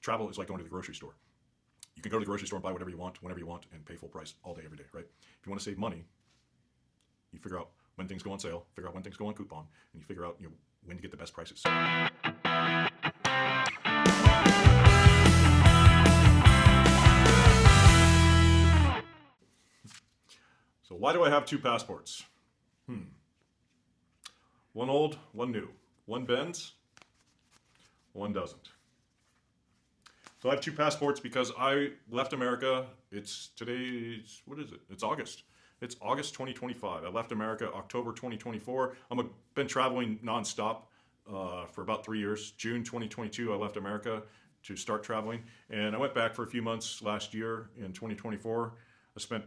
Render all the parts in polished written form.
travel is like going to the grocery store. You can go to the grocery store and buy whatever you want, whenever you want, and pay full price all day, every day, right? If you want to save money, you figure out when things go on sale, figure out when things go on coupon, and you figure out when to get the best prices. So why do I have two passports? One old, one new. One bends, one doesn't. So I have two passports because I left America. What is it? It's August. It's August 2025. I left America October 2024. I've been traveling nonstop for about 3 years. June 2022, I left America to start traveling. And I went back for a few months last year in 2024. I spent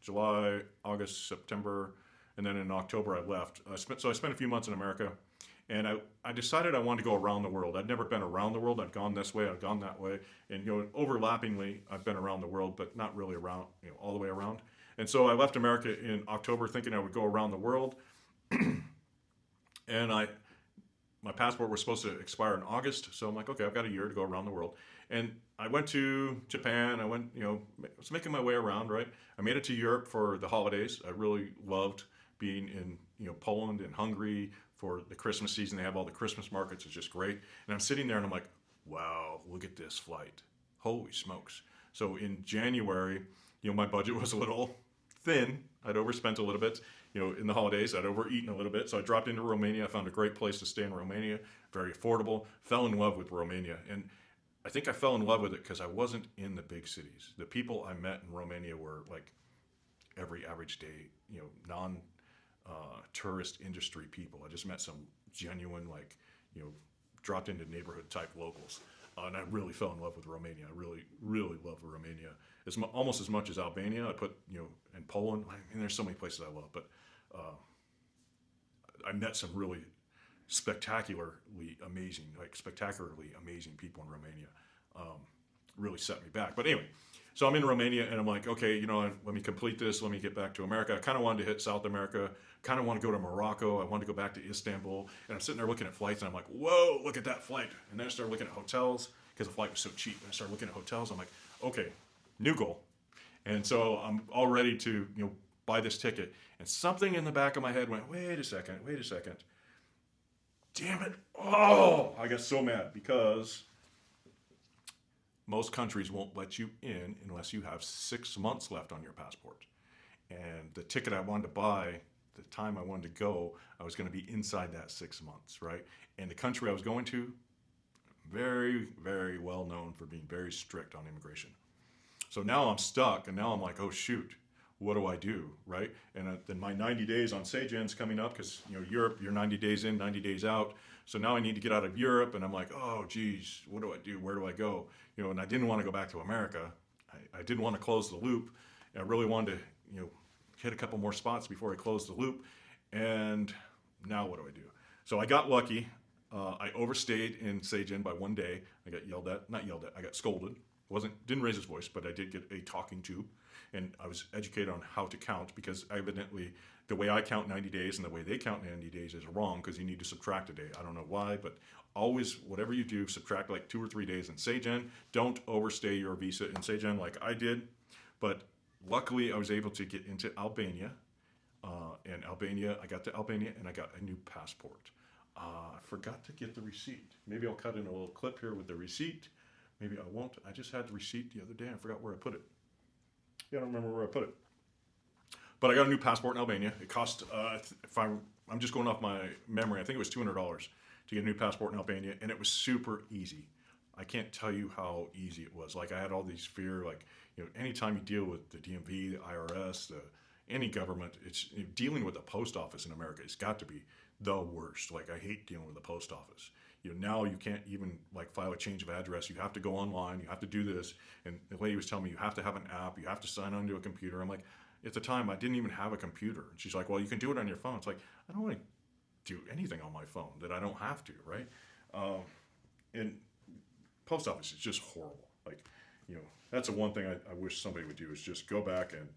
July, August, September, and then in October I left. I spent a few months in America, and I decided I wanted to go around the world. I'd never been around the world. I'd gone this way, I'd gone that way, and overlappingly I've been around the world, but not really around, all the way around. And so I left America in October thinking I would go around the world, and my passport was supposed to expire in August, so I'm like, okay, I've got a year to go around the world. And I went to Japan. I was making my way around, right? I made it to Europe for the holidays. I really loved being in, Poland and Hungary for the Christmas season. They have all the Christmas markets. It's just great. And I'm sitting there and I'm like, wow, look at this flight. Holy smokes. So in January, my budget was a little thin. I'd overspent a little bit. In the holidays, I'd overeaten a little bit. So I dropped into Romania. I found a great place to stay in Romania, very affordable. Fell in love with Romania. And I think I fell in love with it because I wasn't in the big cities. The people I met in Romania were like every average day, non tourist industry people. I just met some genuine, dropped into neighborhood type locals. And I really fell in love with Romania. I really, really love Romania. It's almost as much as Albania. I put, and Poland. I mean, there's so many places I love, but I met some really spectacularly amazing people in Romania. Really set me back. But anyway, so I'm in Romania and I'm like, okay, let me complete this. Let me get back to America. I kind of wanted to hit South America. Kind of want to go to Morocco. I wanted to go back to Istanbul. And I'm sitting there looking at flights and I'm like, whoa, look at that flight. And then I started looking at hotels because the flight was so cheap. And I started looking at hotels. I'm like, okay, new goal. And so I'm all ready to, buy this ticket. And something in the back of my head went, wait a second. Damn it. Oh, I got so mad because most countries won't let you in unless you have 6 months left on your passport. And the ticket I wanted to buy, the time I wanted to go, I was going to be inside that 6 months, right? And the country I was going to, very, very well known for being very strict on immigration. So now I'm stuck, and now I'm like, oh shoot, what do I do, right? And then my 90 days on Sejan's coming up because, Europe, you're 90 days in, 90 days out. So now I need to get out of Europe, and I'm like, oh geez, what do I do? Where do I go? And I didn't want to go back to America. I didn't want to close the loop. I really wanted to, hit a couple more spots before I closed the loop. And now what do I do? So I got lucky. I overstayed in Sejan by 1 day. I got I got scolded. Didn't raise his voice, but I did get a talking to. And I was educated on how to count because evidently the way I count 90 days and the way they count 90 days is wrong because you need to subtract a day. I don't know why, but always, whatever you do, subtract like 2 or 3 days in Sejan. Don't overstay your visa in Sejan like I did. But luckily, I was able to get into Albania. I got to Albania and I got a new passport. I forgot to get the receipt. Maybe I'll cut in a little clip here with the receipt. Maybe I won't. I just had the receipt the other day. I forgot where I put it. Yeah, I don't remember where I put it. But I got a new passport in Albania. It cost, I'm just going off my memory, I think it was $200 to get a new passport in Albania, and it was super easy. I can't tell you how easy it was. Like I had all these fear, anytime you deal with the DMV, the IRS, any government, it's dealing with the post office in America. It's got to be the worst. Like I hate dealing with the post office. Now you can't even file a change of address. You have to go online. You have to do this. And the lady was telling me you have to have an app. You have to sign onto a computer. I'm like, at the time I didn't even have a computer. And she's like, well, you can do it on your phone. It's like, I don't want to do anything on my phone that I don't have to, right? And post office is just horrible. That's the one thing I wish somebody would do is just go back and,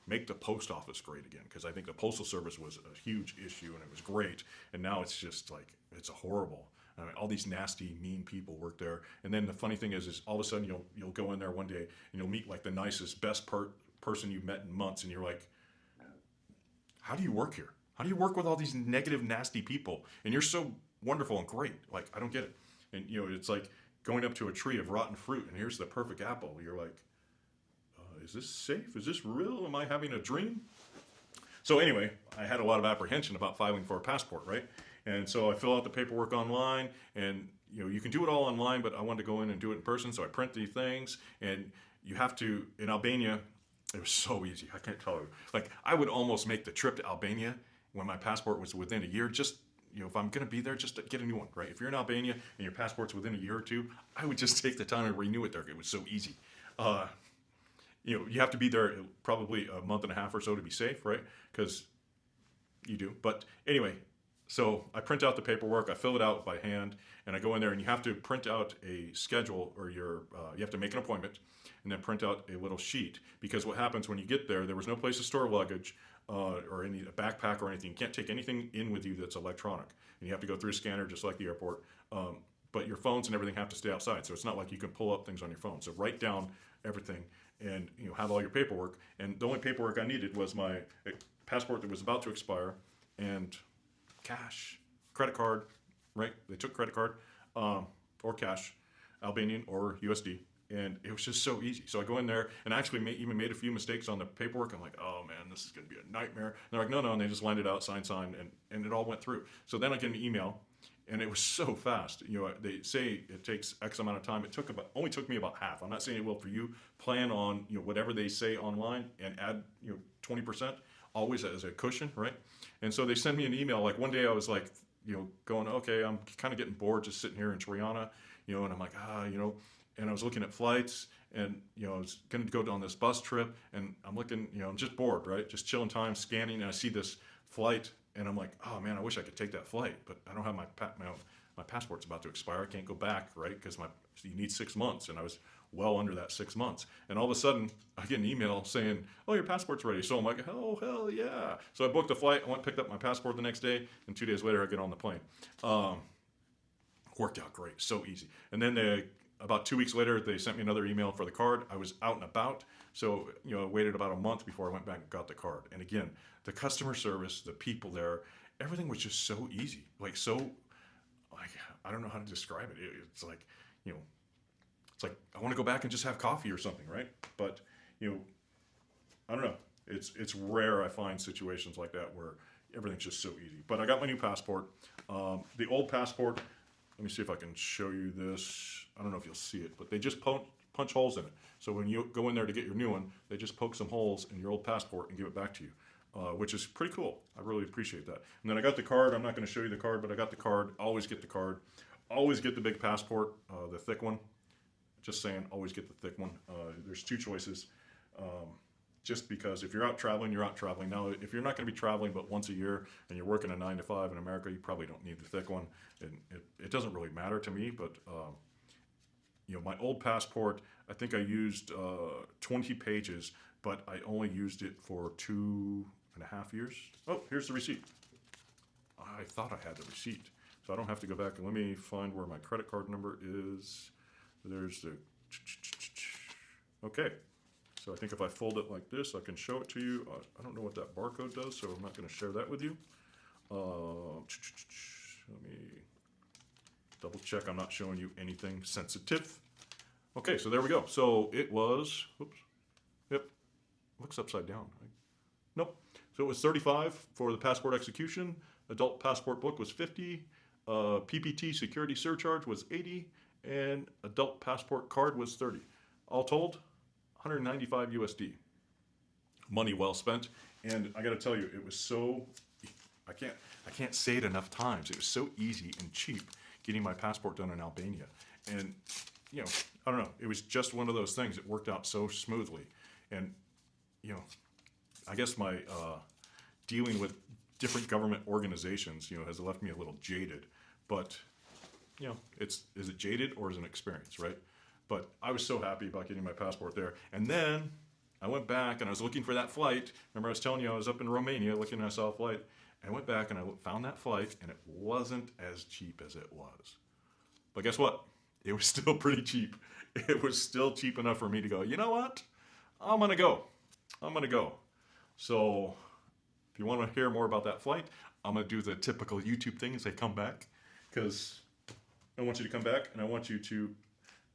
make the post office great again, because I think the postal service was a huge issue and it was great, and now it's just it's a horrible. All these nasty, mean people work there. And then the funny thing is all of a sudden you'll go in there one day and you'll meet like the nicest, best person you've met in months, and you're like, how do you work here? How do you work with all these negative, nasty people? And you're so wonderful and great. Like, I don't get it. And it's like going up to a tree of rotten fruit, and here's the perfect apple. You're like, is this safe? Is this real? Am I having a dream? So anyway, I had a lot of apprehension about filing for a passport, right? And so I fill out the paperwork online, and you can do it all online, but I wanted to go in and do it in person. So I print these things, and you have to, in Albania, it was so easy. I can't tell you. Like, I would almost make the trip to Albania when my passport was within a year, just, if I'm going to be there, just to get a new one, right? If you're in Albania and your passport's within a year or two, I would just take the time and renew it there. It was so easy. You have to be there probably a month and a half or so to be safe, right? Because you do. But anyway, so I print out the paperwork, I fill it out by hand, and I go in there, and you have to print out a schedule, or you have to make an appointment, and then print out a little sheet. Because what happens when you get there was no place to store luggage or a backpack or anything. You can't take anything in with you that's electronic, and you have to go through a scanner just like the airport. But your phones and everything have to stay outside, so it's not like you can pull up things on your phone. So write down everything, and have all your paperwork. And the only paperwork I needed was my passport that was about to expire, and cash, credit card, right? They took credit card or cash, Albanian or USD, and it was just so easy. So I go in there, and I actually even made a few mistakes on the paperwork. I'm like, oh man, this is going to be a nightmare. And they're like, no, and they just lined it out, sign, and it all went through. So then I get an email, and it was so fast. They say it takes X amount of time. It only took me about half. I'm not saying it will for you. Plan on whatever they say online, and add 20%, always as a cushion, right? And so they send me an email. Like one day I was like, going, okay, I'm kind of getting bored just sitting here in Tirana, and I'm like, and I was looking at flights, and I was going to go on this bus trip, and I'm looking, I'm just bored, right? Just chilling time, scanning, and I see this flight, and I'm like, oh man, I wish I could take that flight, but I don't have my passport's about to expire. I can't go back, right? Because you need 6 months, and I was well under that 6 months. And all of a sudden, I get an email saying, oh, your passport's ready. So I'm like, oh, hell yeah. So I booked a flight. I went and picked up my passport the next day, and 2 days later, I get on the plane. Worked out great. So easy. And then about 2 weeks later, they sent me another email for the card. I was out and about. So, I waited about a month before I went back and got the card. And again, the customer service, the people there, everything was just so easy. I don't know how to describe it. It's like, it's like I want to go back and just have coffee or something, right? But, I don't know. It's rare I find situations like that where everything's just so easy. But I got my new passport. The old passport, let me see if I can show you this. I don't know if you'll see it, but they just punch holes in it. So when you go in there to get your new one, they just poke some holes in your old passport and give it back to you, which is pretty cool. I really appreciate that. And then I got the card. I'm not going to show you the card, but I got the card. Always get the card. Always get the big passport, the thick one. Just saying, always get the thick one. There's two choices. Just because if you're out traveling, you're out traveling. Now, if you're not going to be traveling but once a year and you're working a 9 to 5 in America, you probably don't need the thick one. And it doesn't really matter to me, but my old passport, I think I used 20 pages, but I only used it for 2.5 years. Oh, here's the receipt. I thought I had the receipt, so I don't have to go back. And let me find where my credit card number is. There's the, okay. So I think if I fold it like this, I can show it to you. I don't know what that barcode does, so I'm not going to share that with you. Let me double check I'm not showing you anything sensitive. Okay, so there we go. So it was, oops, yep, looks upside down. Right? Nope. So it was 35 for the passport execution. Adult passport book was 50. PPT security surcharge was 80. And adult passport card was 30. All told, 195 USD. Money well spent. And I got to tell you, it was so, I can't say it enough times. It was so easy and cheap getting my passport done in Albania. And, I don't know, it was just one of those things. It worked out so smoothly. And, I guess my dealing with different government organizations, has left me a little jaded. But, is it jaded or is it an experience, right? But I was so happy about getting my passport there. And then I went back and I was looking for that flight. Remember I was telling you I was up in Romania looking, I saw a flight. I went back and I found that flight, and it wasn't as cheap as it was. But guess what? It was still pretty cheap. It was still cheap enough for me to go, you know what? I'm going to go. I'm going to go. So if you want to hear more about that flight, I'm going to do the typical YouTube thing as I come back, because I want you to come back and I want you to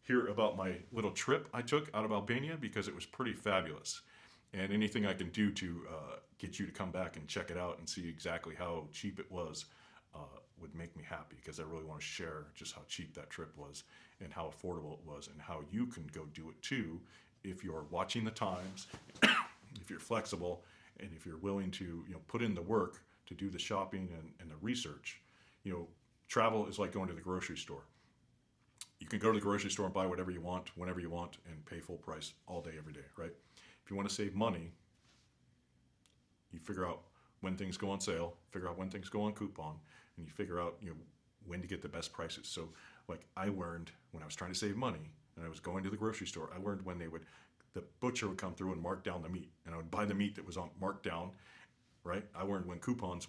hear about my little trip I took out of Albania, because it was pretty fabulous. And anything I can do to get you to come back and check it out and see exactly how cheap it was would make me happy, because I really want to share just how cheap that trip was and how affordable it was, and how you can go do it too if you're watching the times, if you're flexible, and if you're willing to put in the work to do the shopping and the research. Travel is like going to the grocery store. You can go to the grocery store and buy whatever you want, whenever you want, and pay full price all day, every day, right? If you want to save money, you figure out when things go on sale, figure out when things go on coupon, and you figure out when to get the best prices. So like I learned when I was trying to save money and I was going to the grocery store, I learned when the butcher would come through and mark down the meat, and I would buy the meat that was on marked down, right? I learned when coupons,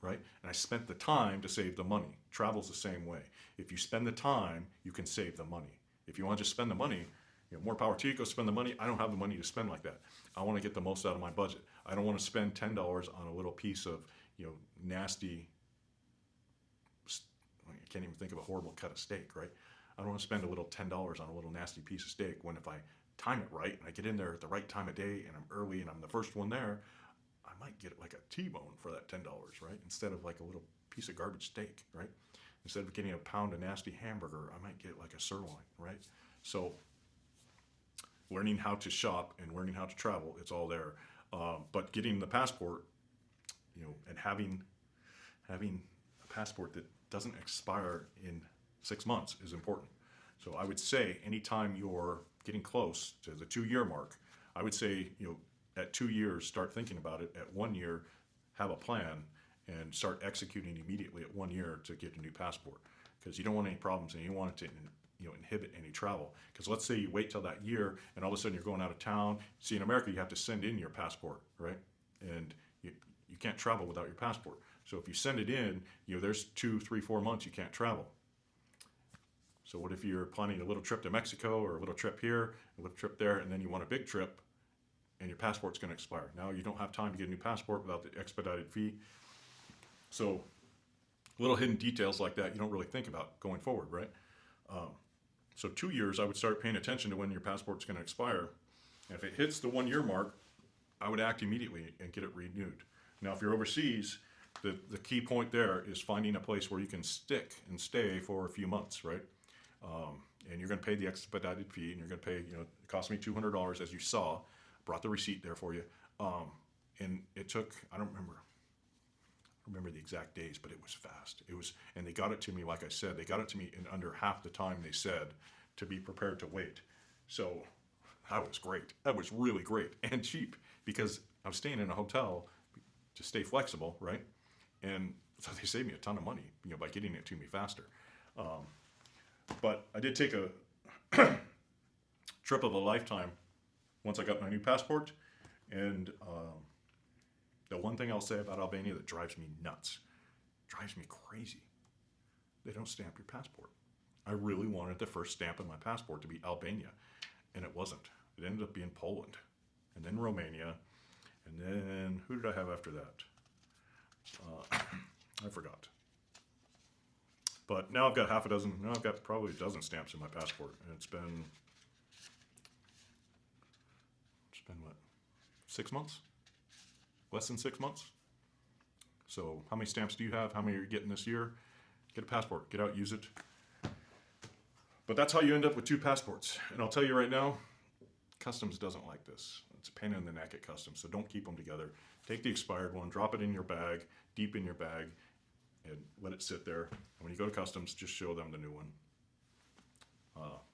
right? And I spent the time to save the money. Travel's the same way. If you spend the time, you can save the money. If you want to just spend the money, more power to you, go spend the money. I don't have the money to spend like that. I want to get the most out of my budget. I don't want to spend $10 on a little piece of, nasty, I can't even think of a horrible cut of steak, right? I don't want to spend a little $10 on a little nasty piece of steak, when if I time it right and I get in there at the right time of day and I'm early and I'm the first one there, I might get like a T-bone for that $10, right? Instead of like a little piece of garbage steak, right? Instead of getting a pound of nasty hamburger, I might get like a sirloin, right? So learning how to shop and learning how to travel, it's all there. But getting the passport, and having a passport that doesn't expire in 6 months is important. So I would say anytime you're getting close to the 2-year mark, I would say, at 2 years, start thinking about it. At 1 year, have a plan and start executing immediately at 1 year to get a new passport, because you don't want any problems and you don't want it to inhibit any travel. Because let's say you wait till that year and all of a sudden you're going out of town. See, in America, you have to send in your passport, right? And you can't travel without your passport. So if you send it in, there's 2, 3, 4 months you can't travel. So what if you're planning a little trip to Mexico, or a little trip here, a little trip there, and then you want a big trip and your passport's going to expire? Now you don't have time to get a new passport without the expedited fee. So little hidden details like that you don't really think about going forward, right? So 2 years, I would start paying attention to when your passport's going to expire. And if it hits the 1 year mark, I would act immediately and get it renewed. Now, if you're overseas, the key point there is finding a place where you can stick and stay for a few months, right? And you're going to pay the expedited fee, and you're going to pay, it cost me $200, as you saw. Brought the receipt there for you. And it took, I don't remember the exact days, but it was fast. And they got it to me, like I said, they got it to me in under half the time they said to be prepared to wait. So that was great. That was really great and cheap, because I was staying in a hotel to stay flexible, right? And so they saved me a ton of money, by getting it to me faster. But I did take a trip of a lifetime once I got my new passport. And the one thing I'll say about Albania that drives me nuts, drives me crazy, they don't stamp your passport. I really wanted the first stamp on my passport to be Albania, and it wasn't. It ended up being Poland, and then Romania, and then who did I have after that? I forgot. But now I've got I've got probably a dozen stamps in my passport, and it's been what, 6 months? Less than 6 months? So how many stamps do you have? How many are you getting this year? Get a passport, get out, use it. But that's how you end up with 2 passports. And I'll tell you right now, Customs doesn't like this. It's a pain in the neck at Customs, so don't keep them together. Take the expired one, drop it in your bag, deep in your bag, and let it sit there. And when you go to Customs, just show them the new one.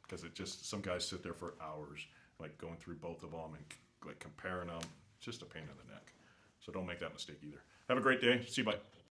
Because some guys sit there for hours, like going through both of them and like comparing them. It's just a pain in the neck. So don't make that mistake either. Have a great day. See you, bye.